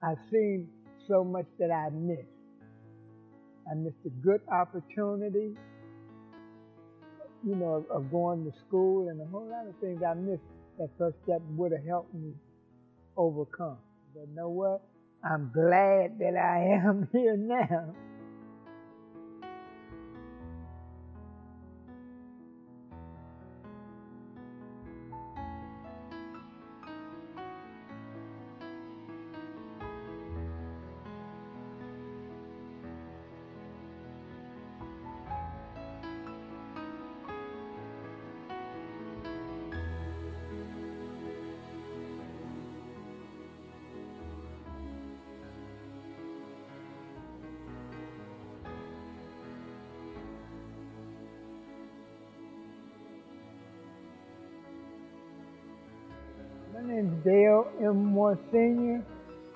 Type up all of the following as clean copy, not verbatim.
I've seen so much that I missed. I missed a good opportunity, of going to school and a whole lot of things I missed. That first step would have helped me overcome. But you know what? I'm glad that I am here now. My name is Dale Emory Sr.,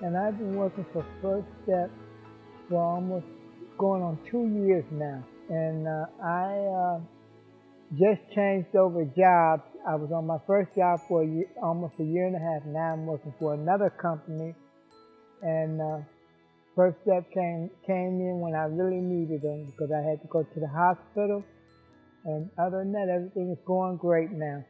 and I've been working for First Step for almost going on 2 years now. And I just changed over jobs. I was on my first job for almost a year and a half. Now I'm working for another company. And First Step came in when I really needed them because I had to go to the hospital. And other than that, everything is going great now.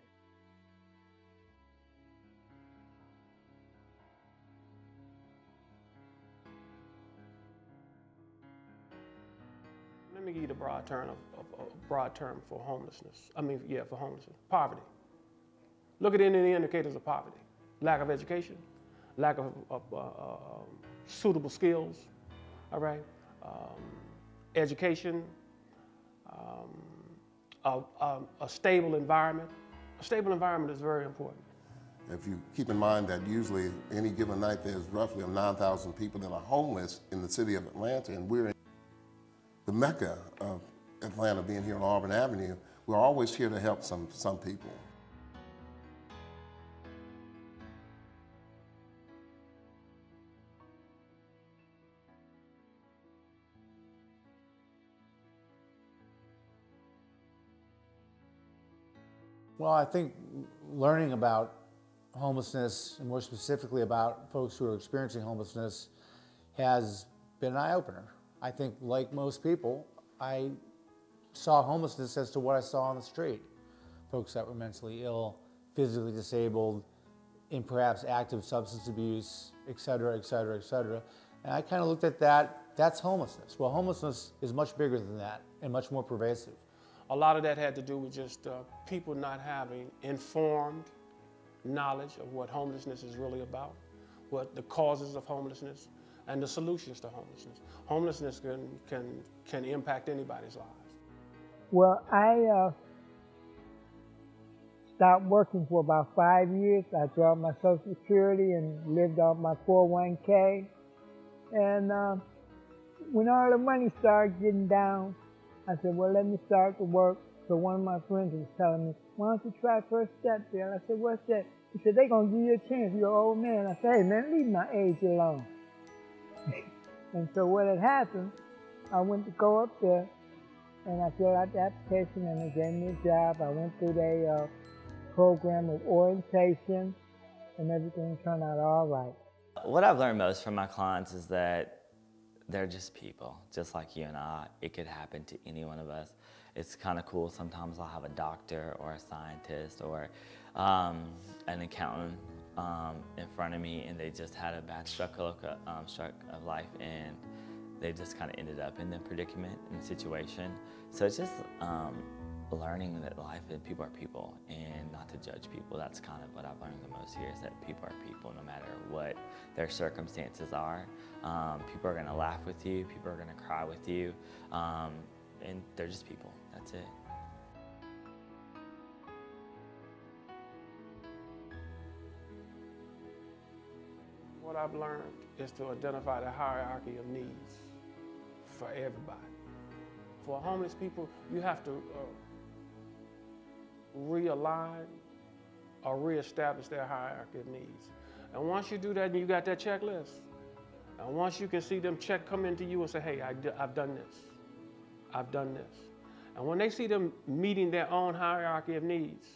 Let me give you the broad term for homelessness. For homelessness. Poverty. Look at any indicators of poverty. Lack of education, lack of suitable skills, all right? Education, a stable environment. A stable environment is very important. If you keep in mind that usually any given night there's roughly 9,000 people that are homeless in the city of Atlanta, and we're in the mecca of Atlanta, being here on Auburn Avenue, we're always here to help some people. Well, I think learning about homelessness, and more specifically about folks who are experiencing homelessness, has been an eye-opener. I think, like most people, I saw homelessness as to what I saw on the street. Folks that were mentally ill, physically disabled, in perhaps active substance abuse, et cetera, et cetera, et cetera. And I kind of looked at that's homelessness. Well, homelessness is much bigger than that and much more pervasive. A lot of that had to do with just people not having informed knowledge of what homelessness is really about, what the causes of homelessness, and the solutions to homelessness. Homelessness can impact anybody's lives. Well, I stopped working for about 5 years. I dropped my Social Security and lived off my 401k. And when all the money started getting down, I said, well, let me start to work. So one of my friends was telling me, why don't you try First Step, Bill? I said, what's that? He said, they're going to give you a chance. You're an old man. I said, hey, man, leave my age alone. And so what had happened, I went to go up there, and I filled out the application, and they gave me a job. I went through their program of orientation, and everything turned out all right. What I've learned most from my clients is that they're just people, just like you and I. It could happen to any one of us. It's kind of cool. Sometimes I'll have a doctor or a scientist or an accountant in front of me, and they just had a bad stroke of life, and they just kind of ended up in the predicament and the situation. So it's just learning that life and people are people, and not to judge people. That's kind of what I've learned the most here, is that people are people no matter what their circumstances are. People are gonna laugh with you, people are gonna cry with you, and they're just people, that's it. What I've learned is to identify the hierarchy of needs for everybody. For homeless people, you have to realign or reestablish their hierarchy of needs. And once you do that, and you got that checklist, and once you can see them come into you and say, hey, I've done this, I've done this. And when they see them meeting their own hierarchy of needs,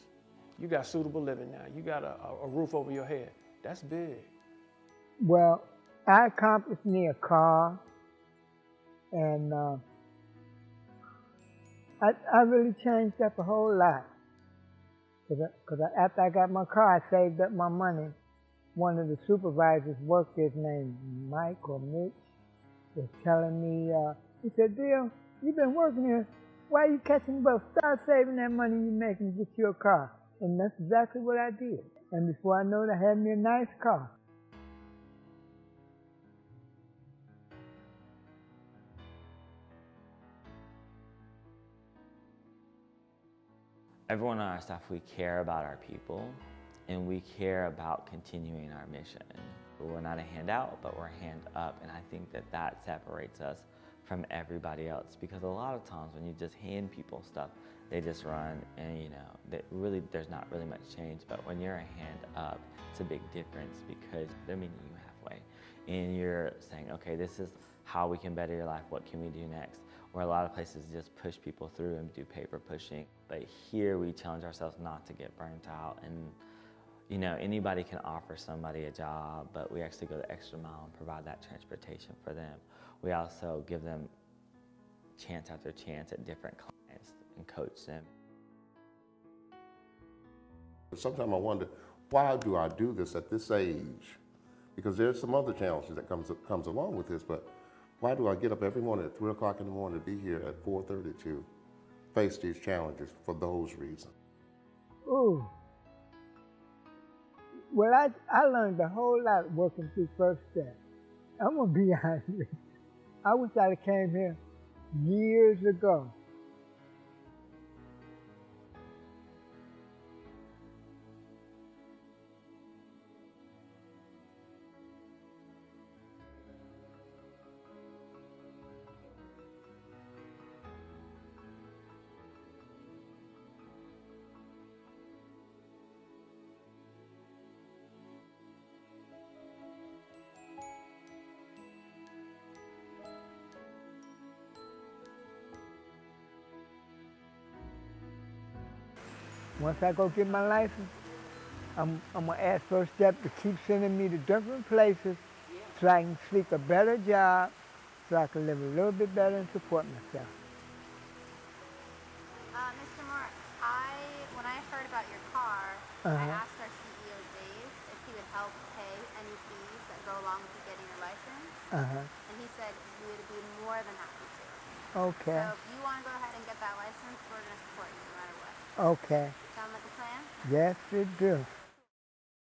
you got suitable living now. You got a roof over your head. That's big. Well, I accomplished me a car, and I really changed up a whole lot. Because after I got my car, I saved up my money. One of the supervisors worked there named Mike or Mitch was telling me, he said, Bill, you've been working here. Why are you catching bugs? Start saving that money you make and get you a car. And that's exactly what I did. And before I know it, I had me a nice car. Everyone on our staff, we care about our people, and we care about continuing our mission. We're not a handout, but we're a hand up, and I think that that separates us from everybody else, because a lot of times when you just hand people stuff, they just run, and you know, there's not really much change. But when you're a hand up, it's a big difference, because they're meeting you halfway, and you're saying, okay, this is how we can better your life, what can we do next? Where a lot of places just push people through and do paper pushing. But here we challenge ourselves not to get burnt out. And you know, anybody can offer somebody a job, but we actually go the extra mile and provide that transportation for them. We also give them chance after chance at different clients and coach them. Sometimes I wonder, why do I do this at this age? Because there's some other challenges that comes along with this, but why do I get up every morning at 3 o'clock in the morning to be here at 4:30 to face these challenges for those reasons? Ooh. Well, I learned a whole lot working through First Step. I'm going to be honest with you. I wish I'd have came here years ago. Once I go get my license, I'm going to ask First Step to keep sending me to different places so I can seek a better job, so I can live a little bit better and support myself. Mr. Moore, when I heard about your car, I asked our CEO, Dave, if he would help pay any fees that go along with you getting your license. And he said he would be more than happy to. Okay. So if you want to go ahead and get that license, we're going to support you no matter what. Okay. Sound like a plan? Yes, it do.